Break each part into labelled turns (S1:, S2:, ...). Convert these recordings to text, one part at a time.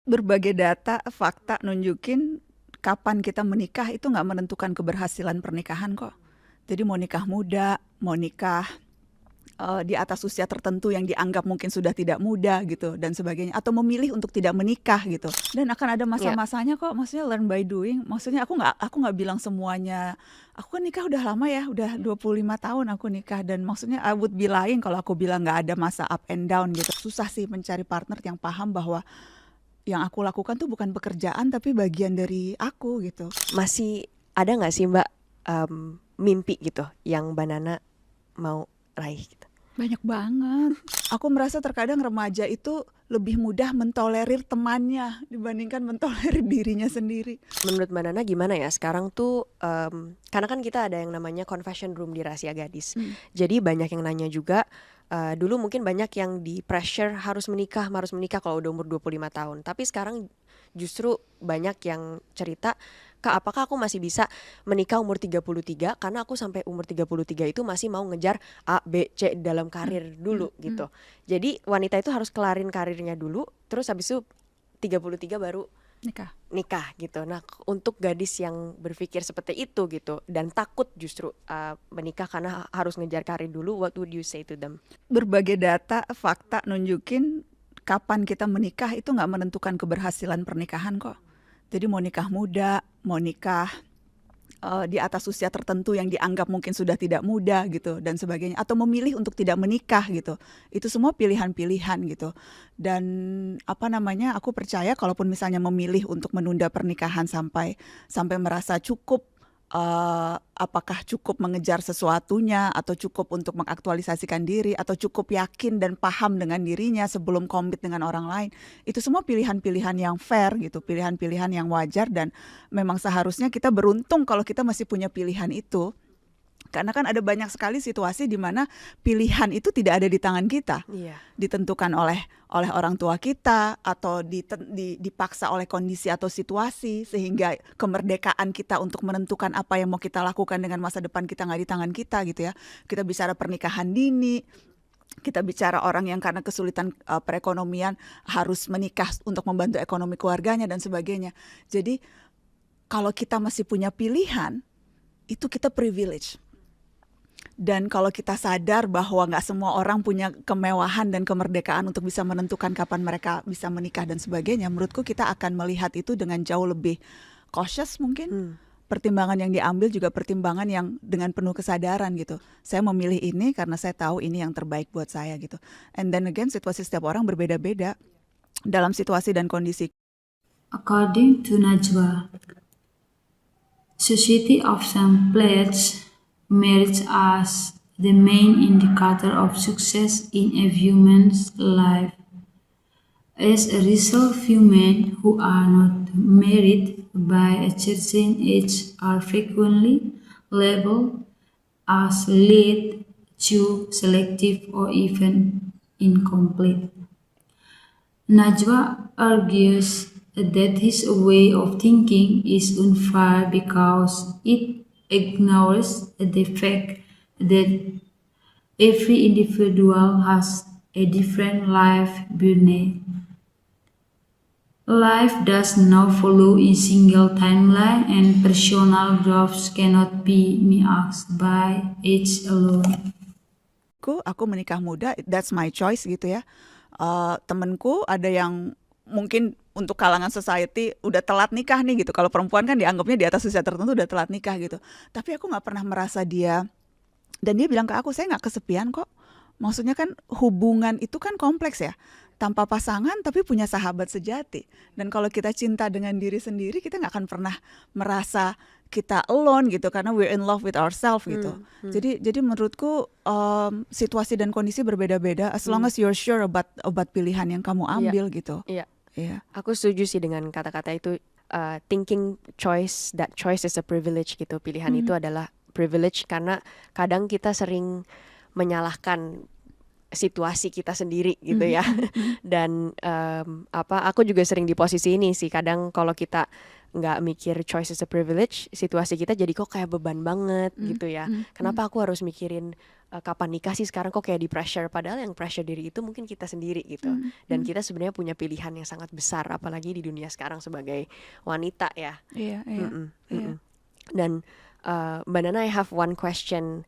S1: Berbagai data, fakta nunjukin kapan kita menikah itu nggak menentukan keberhasilan pernikahan kok. Jadi mau nikah muda, mau nikah di atas usia tertentu yang dianggap mungkin sudah tidak muda gitu dan sebagainya, atau memilih untuk tidak menikah gitu. Dan akan ada
S2: Ya,
S1: masa-masanya kok, maksudnya learn by doing. Maksudnya aku nggak bilang semuanya. Aku kan nikah udah lama ya, udah 25 tahun aku nikah, dan maksudnya I would be lying kalau aku bilang nggak ada masa up and down gitu. Susah sih mencari partner yang paham bahwa yang aku lakukan tuh bukan pekerjaan tapi bagian dari aku gitu.
S2: masih ada nggak sih Mbak mimpi gitu yang Mbak Nana mau raih gitu?
S1: Banyak banget. Aku merasa terkadang remaja itu lebih mudah mentolerir temannya dibandingkan mentolerir dirinya sendiri.
S2: Menurut Mbak Nana gimana ya sekarang tuh, karena kan kita ada yang namanya confession room di Rahasia Gadis.
S1: Hmm.
S2: Jadi banyak yang nanya juga, dulu mungkin banyak yang di pressure harus menikah kalau udah umur 25 tahun. Tapi sekarang justru banyak yang cerita, Kak, apakah aku masih bisa menikah umur 33 karena aku sampai umur 33 itu masih mau ngejar A, B, C dalam
S1: Hmm.
S2: karir
S1: Hmm.
S2: dulu gitu. Jadi wanita itu harus kelarin karirnya dulu, terus habis itu 33 baru
S1: Nikah.
S2: nikah gitu. Nah, untuk gadis yang berpikir seperti itu gitu dan takut justru menikah karena harus ngejar karir dulu, what would you say to them?
S1: Berbagai data, fakta nunjukin kapan kita menikah itu nggak menentukan keberhasilan pernikahan kok. Jadi mau nikah muda, mau nikah di atas usia tertentu yang dianggap mungkin sudah tidak muda gitu dan sebagainya, atau memilih untuk tidak menikah gitu, itu semua pilihan-pilihan gitu. Dan apa namanya, aku percaya kalaupun misalnya memilih untuk menunda pernikahan sampai sampai merasa cukup, apakah cukup mengejar sesuatunya atau cukup untuk mengaktualisasikan diri atau cukup yakin dan paham dengan dirinya sebelum komit dengan orang lain, itu semua pilihan-pilihan yang fair gitu, pilihan-pilihan yang wajar, dan memang seharusnya kita beruntung kalau kita masih punya pilihan itu. Karena kan ada banyak sekali situasi di mana pilihan itu tidak ada di tangan kita,
S2: Iya.
S1: ditentukan oleh orang tua kita, atau dipaksa oleh kondisi atau situasi, sehingga kemerdekaan kita untuk menentukan apa yang mau kita lakukan dengan masa depan kita nggak di tangan kita gitu ya. Kita bicara pernikahan dini, kita bicara orang yang karena kesulitan perekonomian harus menikah untuk membantu ekonomi keluarganya dan sebagainya. Jadi kalau kita masih punya pilihan, itu kita privilege. Dan kalau kita sadar bahwa nggak semua orang punya kemewahan dan kemerdekaan untuk bisa menentukan kapan mereka bisa menikah dan sebagainya, menurutku kita akan melihat itu dengan jauh lebih cautious mungkin.
S2: Hmm.
S1: Pertimbangan yang diambil juga pertimbangan yang dengan penuh kesadaran gitu. Saya memilih ini karena saya tahu ini yang terbaik buat saya gitu. And then again, situasi setiap orang berbeda-beda dalam situasi dan kondisi.
S3: According to Najwa, society often places marriage as the main indicator of success in a woman's life. As a result, women who are not married by a certain age are frequently labeled as late, too selective, or even incomplete. Najwa argues that his way of thinking is unfair because it ignores the fact that every individual has a different life journey. Life does not follow a single timeline, and personal growth cannot be measured by age alone.
S1: Aku menikah muda, that's my choice gitu ya. Temenku ada yang mungkin untuk kalangan society udah telat nikah nih gitu. Kalau perempuan kan dianggapnya di atas usia tertentu udah telat nikah gitu. Tapi aku nggak pernah merasa dia, dan dia bilang ke aku, saya nggak kesepian kok. Maksudnya kan hubungan itu kan kompleks ya. Tanpa pasangan tapi punya sahabat sejati. Dan kalau kita cinta dengan diri sendiri, kita nggak akan pernah merasa kita alone gitu, karena we're in love with ourselves gitu. Jadi menurutku situasi dan kondisi berbeda-beda. As long as you're sure about pilihan yang kamu
S2: Iya.
S1: ambil gitu.
S2: Iya.
S1: Iya.
S2: Aku setuju sih dengan kata-kata itu, thinking choice, that choice is a privilege gitu. Pilihan itu adalah privilege karena kadang kita sering menyalahkan situasi kita sendiri gitu ya. Dan aku juga sering di posisi ini sih. Kadang kalau kita nggak mikir choice is a privilege, situasi kita jadi kok kayak beban banget gitu ya. Kenapa aku harus mikirin kapan nikah sih sekarang, kok kayak di pressure, padahal yang pressure diri itu mungkin kita sendiri gitu. Dan kita sebenarnya punya pilihan yang sangat besar, apalagi di dunia sekarang sebagai wanita ya.
S1: Iya, iya, iya.
S2: Dan Mbak Nana, I have one question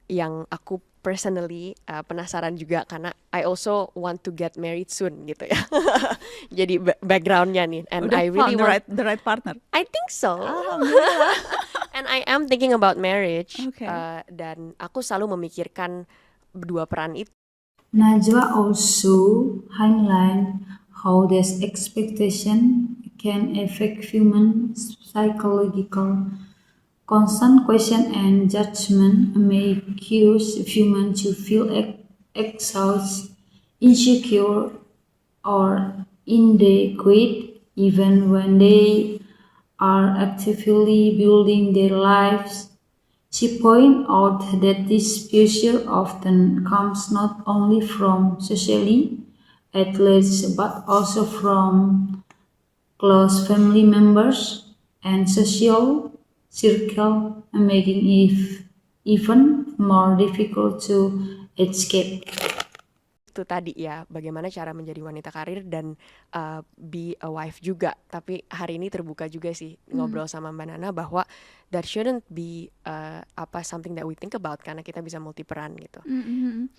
S2: yang aku personally penasaran juga, karena I also want to get married soon gitu ya. Jadi backgroundnya nih, and
S1: Udah
S2: I really
S1: found
S2: want,
S1: the right partner.
S2: I think so.
S1: Alhamdulillah.
S2: And I am thinking about marriage.
S1: Okay.
S2: Dan aku selalu memikirkan dua peran itu.
S3: Najwa also highlight how this expectation can affect human psychological. Constant question and judgment may cause humans to feel exhausted, insecure, or inadequate even when they are actively building their lives. She pointed out that this pressure often comes not only from socially at large but also from close family members and social circle, making it even more difficult to escape.
S2: Itu tadi ya, bagaimana cara menjadi wanita karir dan be a wife juga. Tapi hari ini terbuka juga sih ngobrol sama Mbak Nana bahwa that shouldn't be something that we think about, karena kita bisa multi peran gitu.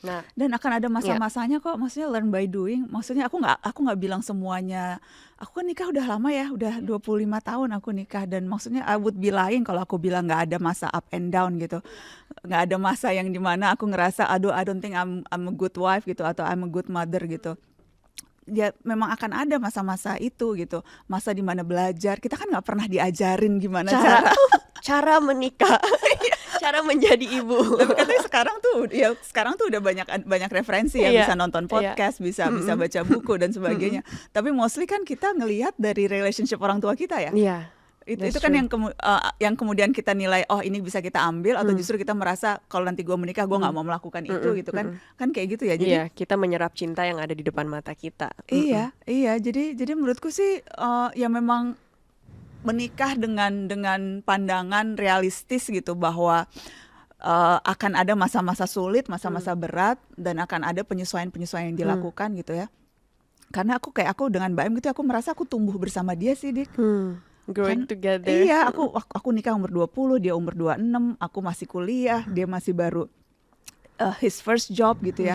S2: Nah,
S1: Dan akan ada masa-masanya kok, maksudnya learn by doing. Maksudnya aku nggak bilang semuanya. Aku kan nikah udah lama ya, udah 25 tahun aku nikah, dan maksudnya I would be lying kalau aku bilang nggak ada masa up and down gitu. Nggak ada masa yang dimana aku ngerasa aduh I don't think I'm a good wife gitu, atau I'm a good mother gitu. Ya memang akan ada masa-masa itu gitu, masa dimana belajar. Kita kan nggak pernah diajarin gimana
S2: cara menikah, cara menjadi ibu.
S1: Tapi katanya sekarang tuh udah banyak referensi ya, bisa nonton podcast, bisa baca buku dan sebagainya. Tapi mostly kan kita ngelihat dari relationship orang tua kita ya.
S2: Iya.
S1: Itu kan yang kemudian kita nilai, oh ini bisa kita ambil, atau justru kita merasa kalau nanti gue menikah gue nggak mau melakukan itu gitu kan. Kan kayak gitu ya. Jadi
S2: iya, kita menyerap cinta yang ada di depan mata kita.
S1: Iya. Jadi menurutku sih ya memang menikah dengan pandangan realistis gitu, bahwa akan ada masa-masa sulit, masa-masa berat, dan akan ada penyesuaian-penyesuaian yang dilakukan gitu ya. Karena aku dengan Mbak Em gitu, aku merasa aku tumbuh bersama dia sih, Dik.
S2: Growing together.
S1: Iya, aku nikah umur 20, dia umur 26, aku masih kuliah, dia masih baru his first job gitu ya.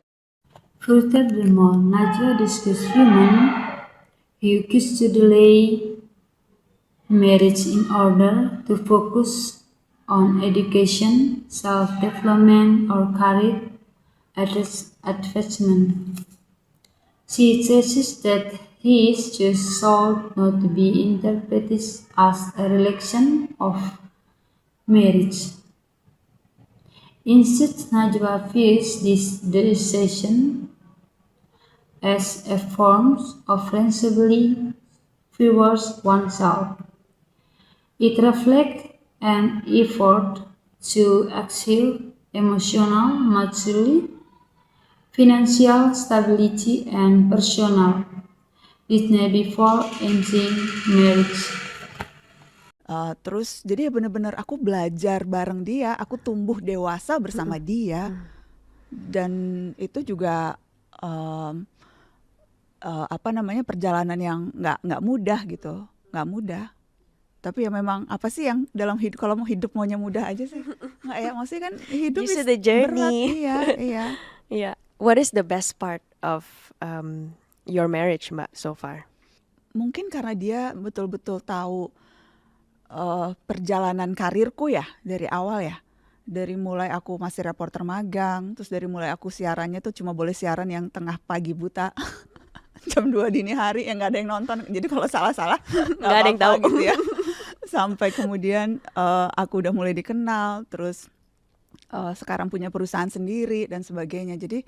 S3: Furthermore, Najwa discussed women who choose to delay marriage in order to focus on education, self-development, or career advancement. She stresses that his choice should not be interpreted as a relaxation of marriage. Instead, Najwa views this decision as a form of responsibility towards oneself. It reflects an effort to achieve emotional maturity, financial stability, and personal dignity before entering marriage.
S1: Terus jadi ya benar-benar aku belajar bareng dia, aku tumbuh dewasa bersama dia, dan itu juga perjalanan yang nggak mudah gitu, nggak mudah. Tapi ya memang apa sih yang dalam hidup, kalau mau hidup maunya mudah aja sih, nggak ya, maksudnya kan hidup
S2: Just the journey.
S1: Berat, iya.
S2: Yeah. What is the best part of your marriage, Mbak, so far?
S1: Mungkin karena dia betul-betul tahu perjalanan karirku ya dari awal ya. Dari mulai aku masih reporter magang, terus dari mulai aku siarannya tuh cuma boleh siaran yang tengah pagi buta. Jam 2 dini hari yang nggak ada yang nonton. Jadi kalau salah-salah nggak ada yang tahu gitu ya. Sampai kemudian aku udah mulai dikenal, terus sekarang punya perusahaan sendiri dan sebagainya. Jadi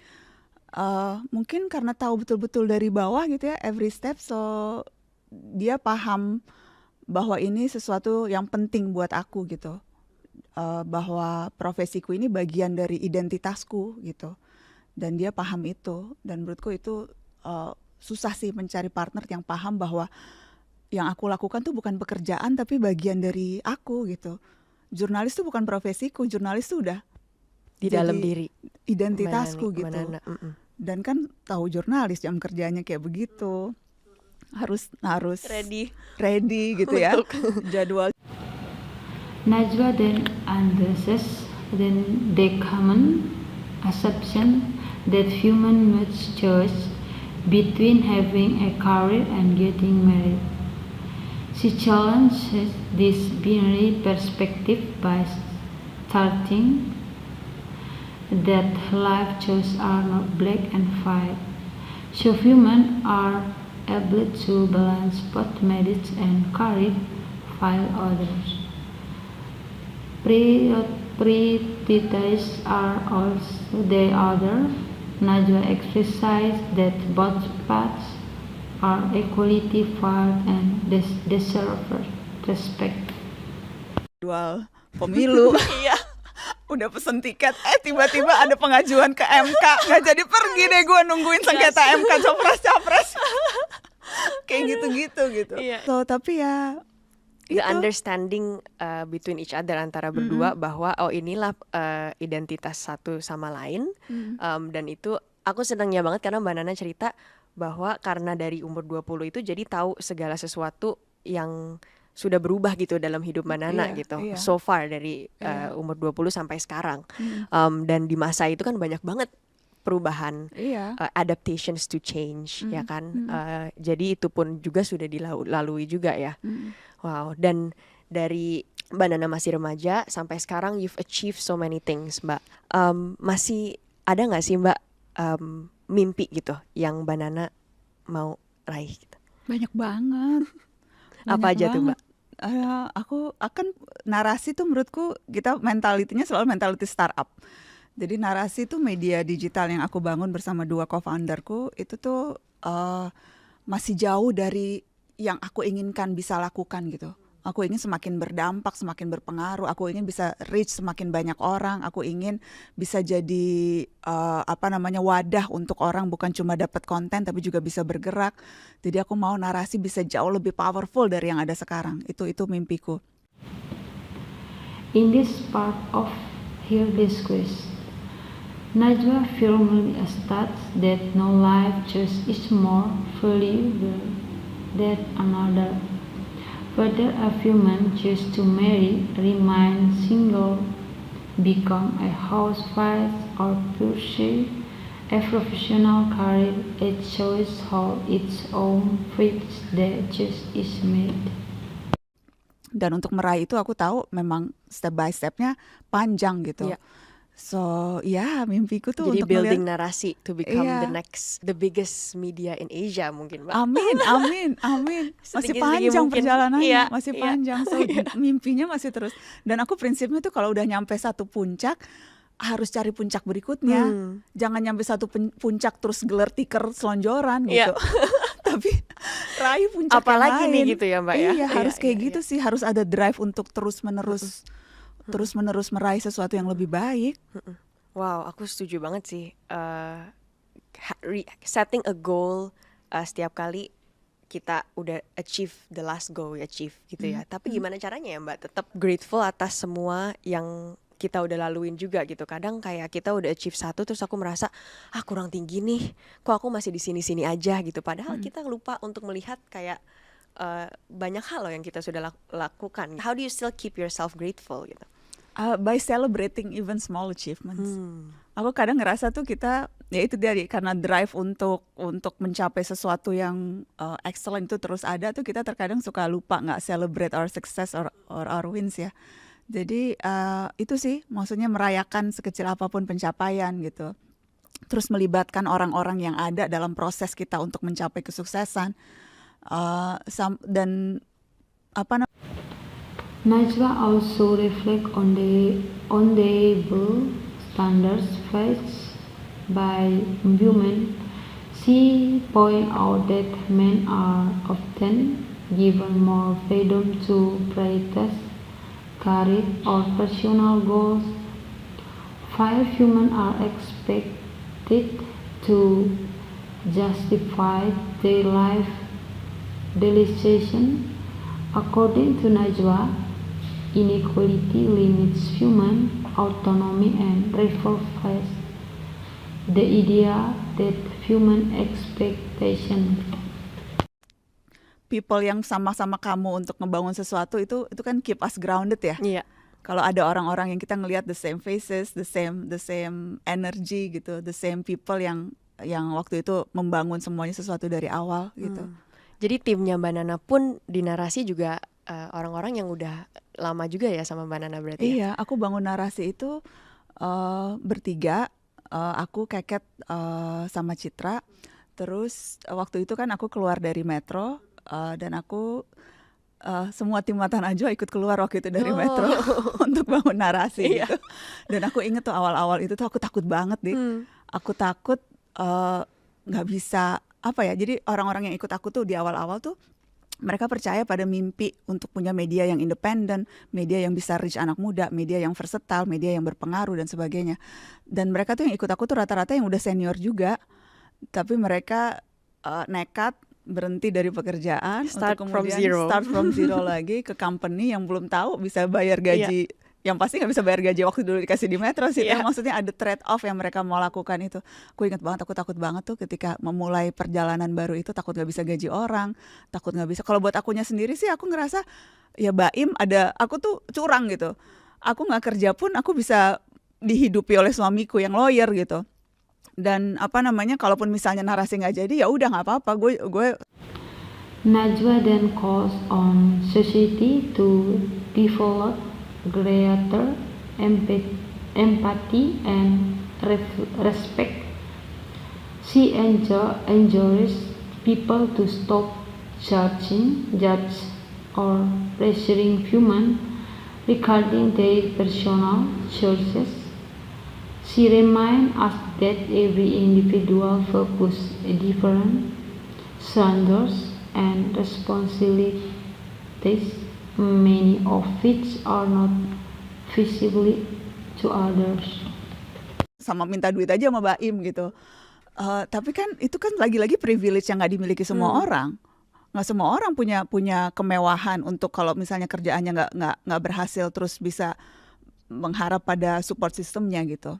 S1: mungkin karena tahu betul-betul dari bawah gitu ya, every step, so dia paham bahwa ini sesuatu yang penting buat aku gitu. Bahwa profesiku ini bagian dari identitasku gitu. Dan dia paham itu, dan menurutku itu susah sih mencari partner yang paham bahwa yang aku lakukan tuh bukan pekerjaan tapi bagian dari aku gitu. Jurnalis tuh bukan profesiku, jurnalis tuh udah
S2: Di dalam
S1: jadi
S2: diri
S1: identitasku gitu.
S2: Manana.
S1: Dan kan tahu jurnalis jam kerjanya kayak begitu. Harus ready gitu ya. Jadwal.
S3: Najwa then addresses the common assumption that human must choose between having a career and getting married. She challenges this binary perspective by starting that life choices are not black and white. So humans are able to balance both marriage and career, while others prioritize are also the other. Najwa emphasizes that both paths are equally valid and deserve respect.
S1: Jadwal pemilu.
S2: Iya.
S1: Udah pesen tiket, tiba-tiba ada pengajuan ke MK, nggak jadi pergi deh gue nungguin sengketa MK capres-capres. Kayak gitu-gitu gitu.
S2: Iya.
S1: So tapi ya
S2: The
S1: itu
S2: understanding between each other antara berdua bahwa inilah identitas satu sama lain. Dan itu aku senangnya banget karena Mbak Nana cerita bahwa karena dari umur 20 itu jadi tahu segala sesuatu yang sudah berubah gitu dalam hidup Mbak Nana gitu.
S1: Iya.
S2: So far dari umur 20 sampai sekarang. Dan di masa itu kan banyak banget perubahan,
S1: Iya.
S2: adaptations to change, ya kan. Jadi itu pun juga sudah dilalui juga ya. Wow, dan dari Mbak Nana masih remaja sampai sekarang you've achieved so many things, Mbak. Masih ada nggak sih Mbak mimpi gitu yang Mbak Nana mau raih gitu?
S1: Banyak banget.
S2: Apa aja tuh, Mbak?
S1: Aku akan narasi tuh menurutku kita mentalitinya selalu mentality startup. Jadi narasi tuh media digital yang aku bangun bersama 2 co-founderku itu tuh masih jauh dari yang aku inginkan bisa lakukan gitu. Aku ingin semakin berdampak, semakin berpengaruh. Aku ingin bisa reach semakin banyak orang. Aku ingin bisa jadi wadah untuk orang, bukan cuma dapat konten tapi juga bisa bergerak. Jadi aku mau narasi bisa jauh lebih powerful dari yang ada sekarang. Itu mimpiku.
S3: In this part of her discourse, Najwa firmly states that no life choice is more valuable than another. Whether a human chooses to marry, remain single, become a housewife, or pursue a professional career, each choice holds its own fate. The choice is made.
S1: Dan untuk meraih itu aku tahu memang step by stepnya panjang gitu.
S2: Iya.
S1: So mimpiku tuh
S2: Jadi
S1: untuk
S2: building
S1: melihat,
S2: narasi to become
S1: Iya.
S2: the biggest media in Asia mungkin, Mbak.
S1: amin. Masih
S2: Sedikit-sedikit
S1: panjang
S2: mungkin.
S1: perjalanannya,
S2: Iya,
S1: masih
S2: iya.
S1: panjang. So mimpinya masih terus. Dan aku prinsipnya tuh kalau udah nyampe satu puncak harus cari puncak berikutnya. Jangan nyampe satu puncak terus gelar tikar selonjoran gitu.
S2: Iya.
S1: Tapi raih puncak
S2: Apalagi
S1: yang
S2: nih
S1: lain.
S2: gitu ya, Mbak ya.
S1: Iya, harus kayak
S2: iya.
S1: gitu sih. Harus ada drive untuk terus-menerus meraih sesuatu yang lebih baik.
S2: Wow, aku setuju banget sih. Setting a goal setiap kali kita udah achieve the last goal we achieve gitu ya. Tapi gimana caranya ya Mbak tetap grateful atas semua yang kita udah laluin juga gitu. Kadang kayak kita udah achieve satu terus aku merasa kurang tinggi nih. Kok aku masih di sini-sini aja gitu. Padahal kita lupa untuk melihat kayak banyak hal loh yang kita sudah lakukan. How do you still keep yourself grateful gitu?
S1: By celebrating even small achievements. Aku kadang ngerasa tuh kita ya itu dia karena drive untuk mencapai sesuatu yang excellent itu terus ada tuh kita terkadang suka lupa nggak celebrate our success or our wins ya. Jadi itu sih maksudnya merayakan sekecil apapun pencapaian gitu. Terus melibatkan orang-orang yang ada dalam proses kita untuk mencapai kesuksesan. Dan
S3: Najwa also reflects on the double standards faced by women. She points out that men are often given more freedom to prioritize career or personal goals, while women are expected to justify their life realization. According to Najwa, inequality limits human autonomy and reinforces the idea that human expectation
S1: People yang sama-sama kamu untuk ngebangun sesuatu itu kan keep us grounded ya.
S2: Iya.
S1: Kalau ada orang-orang yang kita ngelihat the same faces, the same energy gitu, the same people yang waktu itu membangun semuanya sesuatu dari awal gitu.
S2: Jadi timnya Mbak Nana pun di narasi juga orang-orang yang udah lama juga ya sama Mbak Nana berarti ya?
S1: Iya, aku bangun narasi itu bertiga, aku Keket sama Citra. Terus waktu itu kan aku keluar dari Metro dan aku semua tim Mata Najwa ikut keluar waktu itu dari Metro untuk bangun narasi gitu. Dan aku inget tuh awal-awal itu tuh aku takut banget deh. Aku takut nggak bisa apa ya. Jadi orang-orang yang ikut aku tuh di awal-awal tuh mereka percaya pada mimpi untuk punya media yang independen, media yang bisa reach anak muda, media yang versatile, media yang berpengaruh dan sebagainya. Dan mereka tuh yang ikut aku tuh rata-rata yang udah senior juga, tapi mereka nekat berhenti dari pekerjaan
S2: Start
S1: untuk
S2: from
S1: kemudian
S2: zero.
S1: start from zero lagi ke company yang belum tahu bisa bayar gaji. Yang pasti nggak bisa bayar gaji waktu dulu dikasih di Metro sih. Maksudnya ada trade off yang mereka mau lakukan itu. Aku ingat banget, aku takut banget tuh ketika memulai perjalanan baru itu, takut nggak bisa gaji orang, takut nggak bisa. Kalau buat akunya sendiri sih aku ngerasa ya Baim ada, aku tuh curang gitu. Aku nggak kerja pun aku bisa dihidupi oleh suamiku yang lawyer gitu. Dan apa namanya, kalaupun misalnya narasi nggak jadi ya udah nggak apa-apa, gue
S3: Najwa then calls on society to develop greater empathy and respect. She encourages people to stop judge or pressuring human regarding their personal choices. She reminds us that every individual faces different standards and responsibilities, many of which are not visible to others.
S1: sama minta duit aja sama Baim gitu. Tapi kan itu kan lagi-lagi privilege yang nggak dimiliki semua orang. Nggak semua orang punya kemewahan untuk kalau misalnya kerjaannya nggak berhasil terus bisa mengharap pada support sistemnya gitu.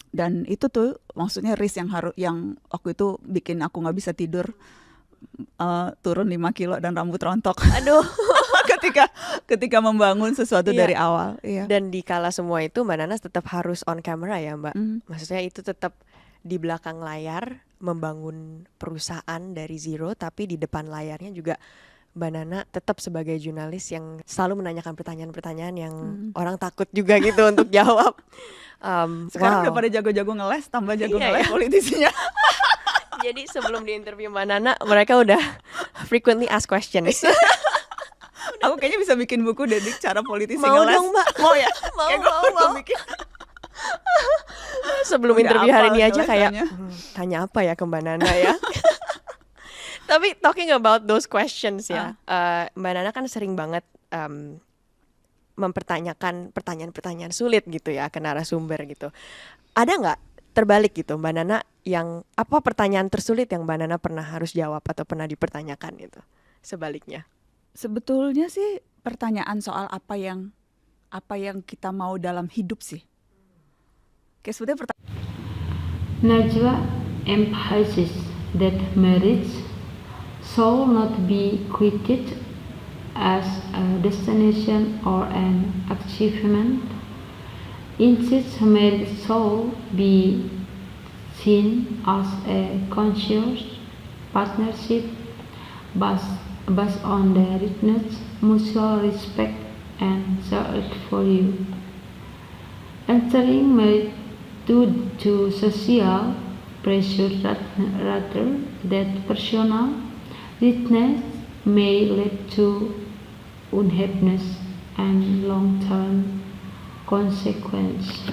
S1: Dan itu tuh maksudnya risk yang waktu itu bikin aku nggak bisa tidur, turun 5 kilo dan rambut rontok.
S2: Aduh.
S1: ketika membangun sesuatu
S2: Iya.
S1: dari awal. Iya.
S2: Dan di kala semua itu Mbak Nana tetap harus on camera ya Mbak. Maksudnya itu tetap di belakang layar membangun perusahaan dari zero, tapi di depan layarnya juga Mbak Nana tetap sebagai jurnalis yang selalu menanyakan pertanyaan-pertanyaan yang orang takut juga gitu untuk jawab.
S1: Sekarang
S2: Wow.
S1: udah pada jago-jago ngeles, tambah jago
S2: Iya,
S1: ngeles
S2: ya.
S1: politisinya.
S2: Jadi sebelum di interview Mbak Nana, mereka udah frequently ask questions.
S1: Aku kayaknya bisa bikin buku Dedik cara politisi
S2: Mau
S1: ngeles.
S2: dong, Mbak.
S1: Mau ya?
S2: Mau,
S1: Kayak gue
S2: mau,
S1: udah
S2: mau.
S1: bikin.
S2: Sebelum
S1: Udah
S2: interview hari
S1: hafal
S2: ini aja kayak
S1: tulisannya.
S2: tanya apa ya ke Mbak Nana ya. Tapi talking about those questions ya, Mbak Nana kan sering banget mempertanyakan pertanyaan-pertanyaan sulit gitu ya ke narasumber gitu. Ada nggak terbalik gitu Mbak Nana, yang apa pertanyaan tersulit yang Mbak Nana pernah harus jawab atau pernah dipertanyakan gitu? Sebaliknya.
S1: Sebetulnya sih pertanyaan soal apa yang kita mau dalam hidup sih. Kayak sebetulnya
S3: Najwa emphasizes that marriage should not be treated as a destination or an achievement. Instead, marriage should be seen as a conscious partnership based on the richness, mutual respect, and shared value. Entering marriage due to social pressure rather than personal richness may lead to unhappiness and long-term consequences.